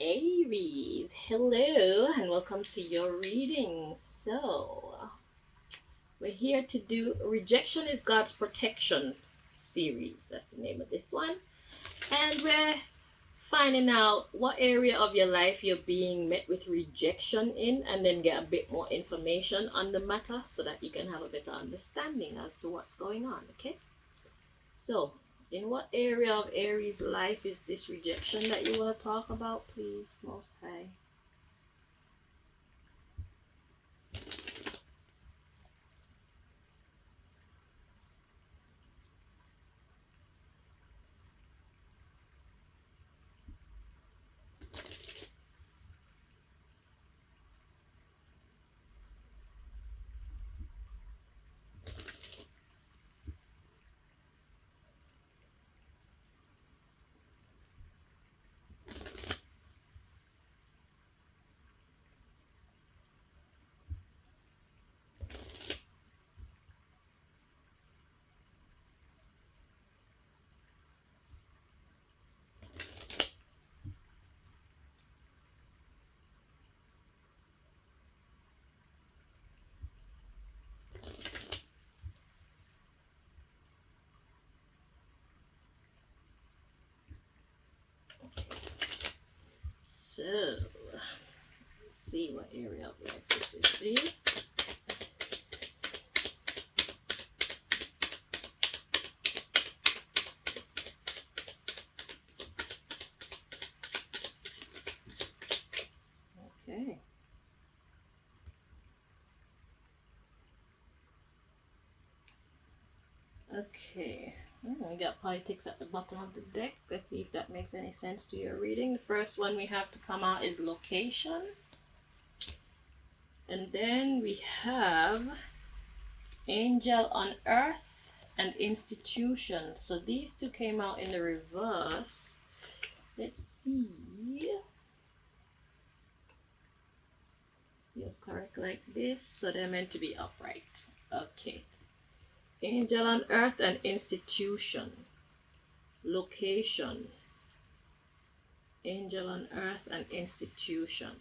Aries, hello and welcome to your reading. So, we're here to do Rejection is God's Protection series. That's the name of this one. And we're finding out what area of your life you're being met with rejection in, and then get a bit more information on the matter so that you can have a better understanding as to what's going on. Okay? So, in what area of Aries' life is this rejection that you want to talk about, please, Most High? So, let's see what area of life this is for you. Okay. Okay. We got politics at the bottom of the deck. Let's see if that makes any sense to your reading. The first one we have to come out is location. And then we have angel on earth and institution. So these two came out in the reverse. Let's see. Feels correct like this. So they're meant to be upright. Okay. Angel on earth and institution. Location. Angel on earth and institution.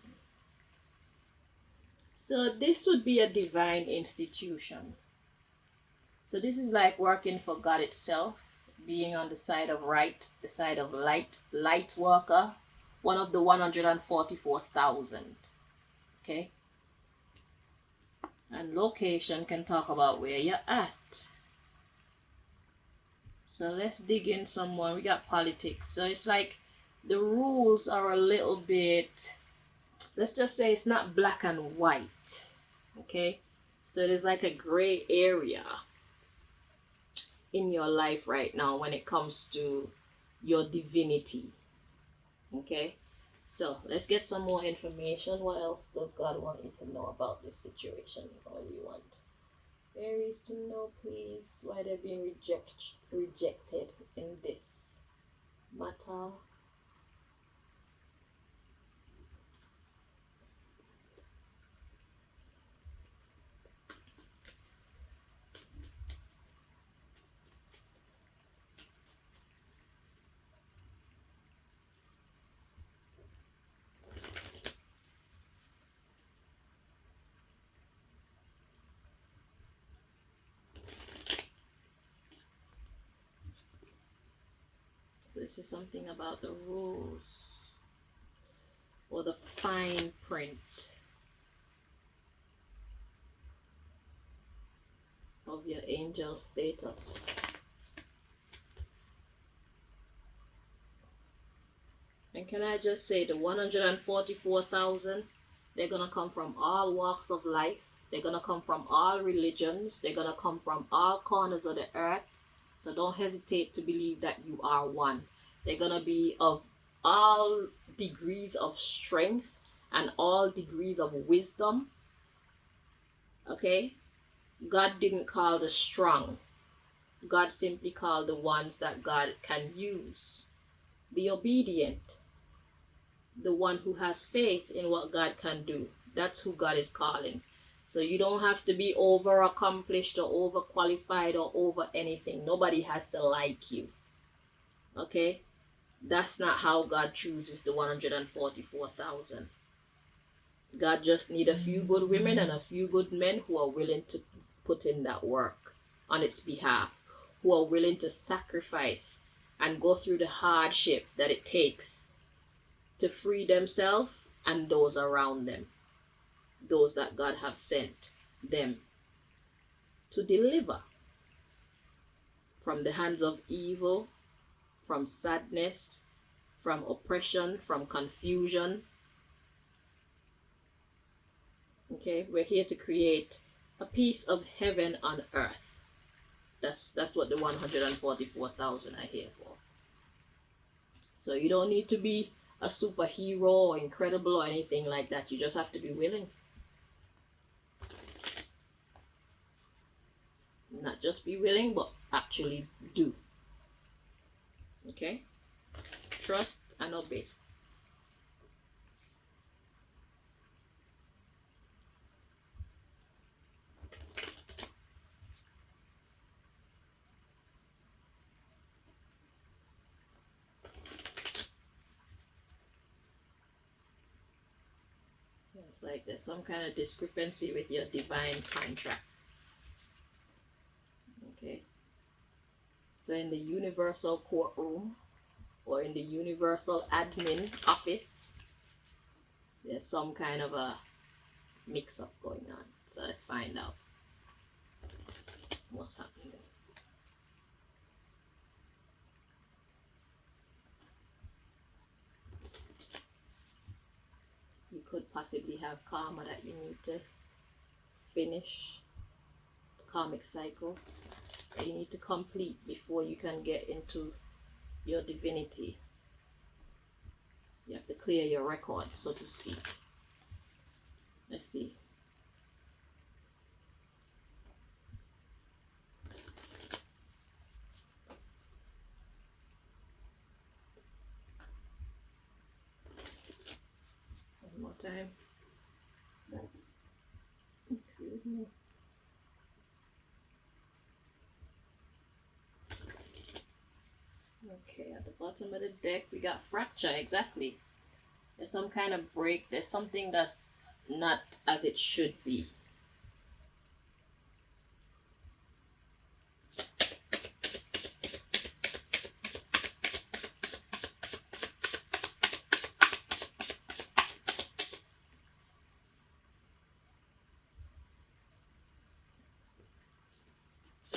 So this would be a divine institution. So this is like working for God itself, being on the side of right, the side of light worker, one of the 144,000. Okay? And location can talk about where you're at. So let's dig in some more. We got politics. So it's like the rules are a little bit, let's just say it's not black and white. Okay? So there's like a gray area in your life right now when it comes to your divinity. Okay? So let's get some more information. What else does God want you to know about this situation? What do you want Aries to know, please? Why they're being rejected in this matter? This is something about the rules or the fine print of your angel status. And can I just say the 144,000, they're going to come from all walks of life. They're going to come from all religions. They're going to come from all corners of the earth. So don't hesitate to believe that you are one. They're going to be of all degrees of strength and all degrees of wisdom. Okay? God didn't call the strong. God simply called the ones that God can use. The obedient. The one who has faith in what God can do. That's who God is calling. So you don't have to be over accomplished or over qualified or over anything. Nobody has to like you. Okay? That's not how God chooses the 144,000. God just need a few good women and a few good men who are willing to put in that work on its behalf, who are willing to sacrifice and go through the hardship that it takes to free themselves and those around them, those that God have sent them to deliver from the hands of evil, from sadness, from oppression, from confusion. Okay, we're here to create a piece of heaven on earth. That's what the 144,000 are here for. So you don't need to be a superhero or incredible or anything like that. You just have to be willing. Not just be willing, but actually do. Okay? Trust and obey. So it's like there's some kind of discrepancy with your divine contract. Okay? So in the universal courtroom or in the universal admin office, there's some kind of a mix-up going on. So let's find out what's happening. You could possibly have karma that you need to finish, karmic cycle that you need to complete before you can get into your divinity. You have to clear your record, so to speak. Let's see. One more time. Excuse me. Okay, at the bottom of the deck, we got fracture, exactly. There's some kind of break. There's something that's not as it should be.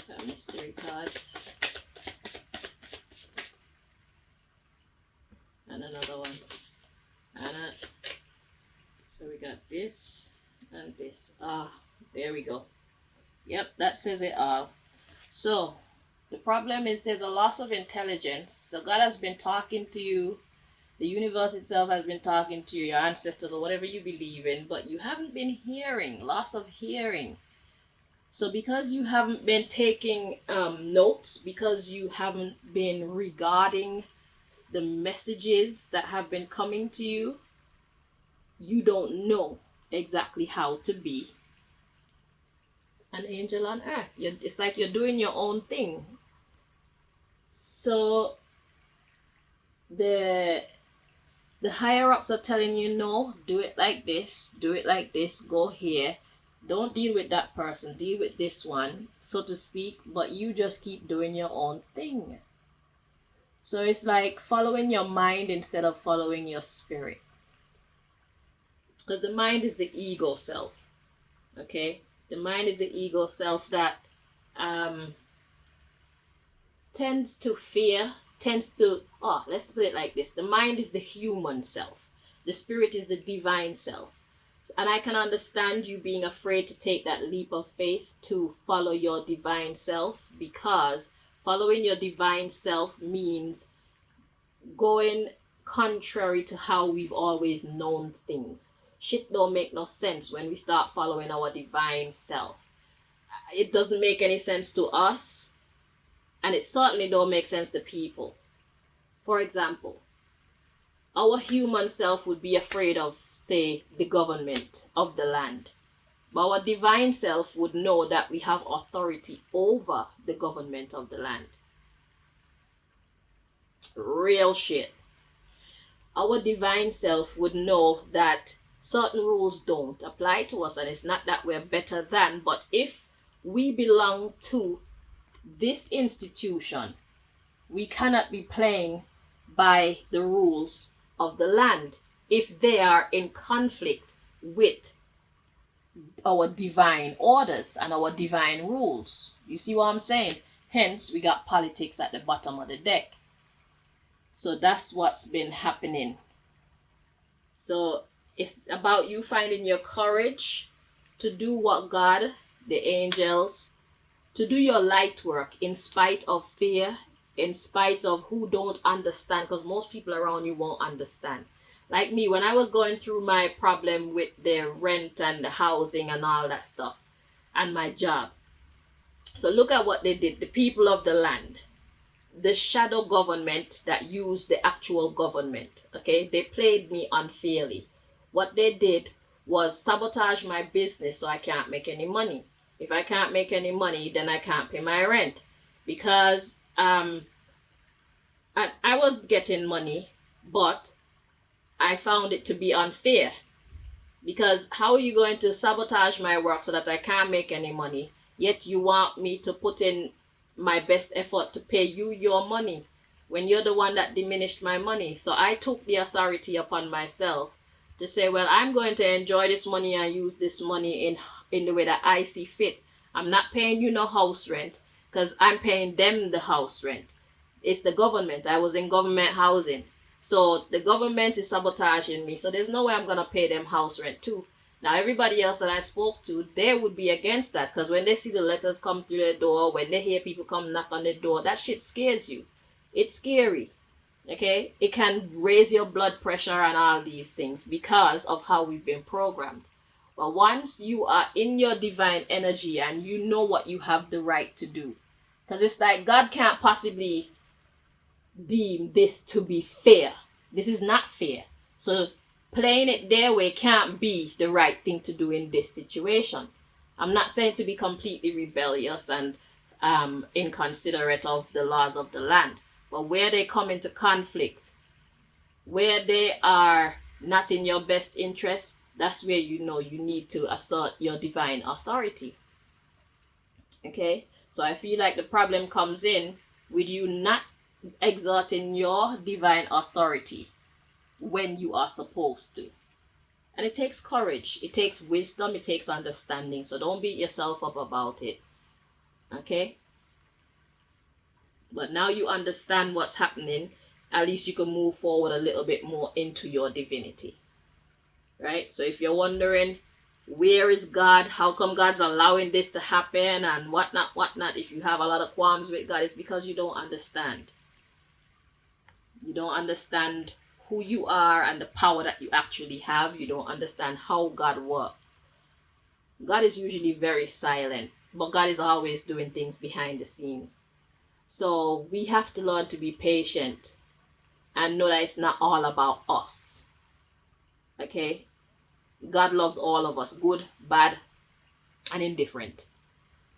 Got mystery cards. And another one. So we got this and this. There we go. Yep, that says it all. So the problem is there's a loss of intelligence. So God has been talking to you. The universe itself has been talking to you, your ancestors or whatever you believe in, but you haven't been hearing. Loss of hearing. So because you haven't been taking notes, because you haven't been regarding the messages that have been coming to you, you don't know exactly how to be an angel on earth. It's like you're doing your own thing. So the higher ups are telling you, no, do it like this, go here. Don't deal with that person, deal with this one, so to speak, but you just keep doing your own thing. So it's like following your mind instead of following your spirit. Because the mind is the ego self. Okay? The mind is the ego self that tends to fear, let's put it like this. The mind is the human self. The spirit is the divine self. And I can understand you being afraid to take that leap of faith to follow your divine self, because following your divine self means going contrary to how we've always known things. Shit don't make no sense when we start following our divine self. It doesn't make any sense to us, and it certainly don't make sense to people. For example, our human self would be afraid of, say, the government of the land. But our divine self would know that we have authority over the government of the land. Real shit. Our divine self would know that certain rules don't apply to us, and it's not that we're better than, but if we belong to this institution, we cannot be playing by the rules of the land if they are in conflict with our divine orders and our divine rules. You see what I'm saying? Hence, we got politics at the bottom of the deck. So that's what's been happening. So it's about you finding your courage to do what God, the angels, to do your light work in spite of fear, in spite of who don't understand, because most people around you won't understand. Like me, when I was going through my problem with the rent and the housing and all that stuff, and my job. So look at what they did. The people of the land, the shadow government that used the actual government, okay, they played me unfairly. What they did was sabotage my business so I can't make any money. If I can't make any money, then I can't pay my rent, because I was getting money, but I found it to be unfair. Because how are you going to sabotage my work so that I can't make any money, yet you want me to put in my best effort to pay you your money when you're the one that diminished my money? So I took the authority upon myself to say, well, I'm going to enjoy this money and use this money in the way that I see fit. I'm not paying you no house rent, because I'm paying them the house rent. It's the government. I was in government housing. So the government is sabotaging me. So there's no way I'm going to pay them house rent too. Now, everybody else that I spoke to, they would be against that, because when they see the letters come through the door, when they hear people come knock on the door, that shit scares you. It's scary. Okay? It can raise your blood pressure and all these things because of how we've been programmed. But once you are in your divine energy and you know what you have the right to do, because it's like God can't possibly deem this to be fair. This is not fair. So playing it their way can't be the right thing to do in this situation. I'm not saying to be completely rebellious and inconsiderate of the laws of the land, but where they come into conflict, where they are not in your best interest, that's where you know you need to assert your divine authority. Okay? So I feel like the problem comes in with you not exerting your divine authority when you are supposed to. And it takes courage, it takes wisdom, it takes understanding. So don't beat yourself up about it. Okay? But now you understand what's happening, at least you can move forward a little bit more into your divinity. Right? So if you're wondering, where is God? How come God's allowing this to happen? And whatnot. If you have a lot of qualms with God, it's because you don't understand. You don't understand who you are and the power that you actually have. You don't understand how God works. God is usually very silent, but God is always doing things behind the scenes. So we have to learn to be patient and know that it's not all about us. Okay? God loves all of us, good, bad, and indifferent.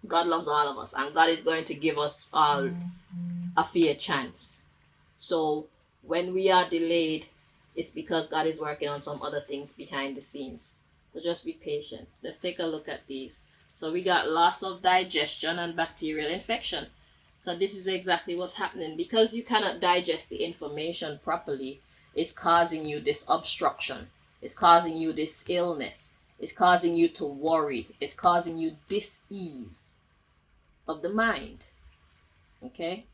God loves all of us, and God is going to give us all a fair chance. So when we are delayed, it's because God is working on some other things behind the scenes. So just be patient. Let's take a look at these. So we got loss of digestion and bacterial infection. So this is exactly what's happening. Because you cannot digest the information properly, it's causing you this obstruction. It's causing you this illness. It's causing you to worry. It's causing you dis-ease of the mind. Okay?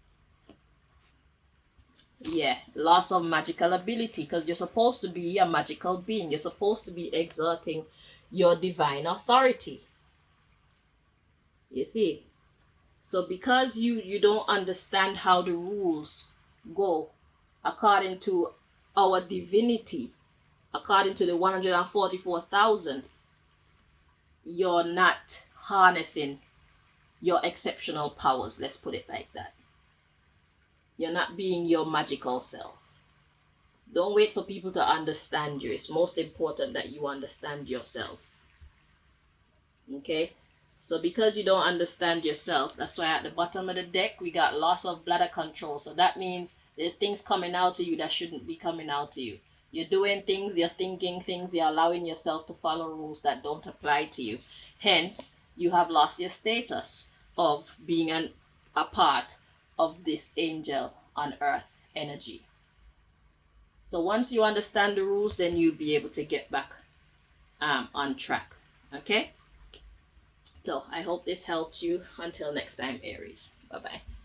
Yeah, loss of magical ability, because you're supposed to be a magical being. You're supposed to be exerting your divine authority. You see? So because you don't understand how the rules go according to our divinity, according to the 144,000, you're not harnessing your exceptional powers. Let's put it like that. You're not being your magical self. Don't wait for people to understand you. It's most important that you understand yourself. Okay? So because you don't understand yourself, that's why at the bottom of the deck, we got loss of bladder control. So that means There's things coming out to you that shouldn't be coming out to you. You're doing things, you're thinking things, you're allowing yourself to follow rules that don't apply to you. Hence, you have lost your status of being a part of this angel on earth energy. So once you understand the rules, then you'll be able to get back on track. Okay? So I hope this helped you. Until next time, Aries. Bye-bye.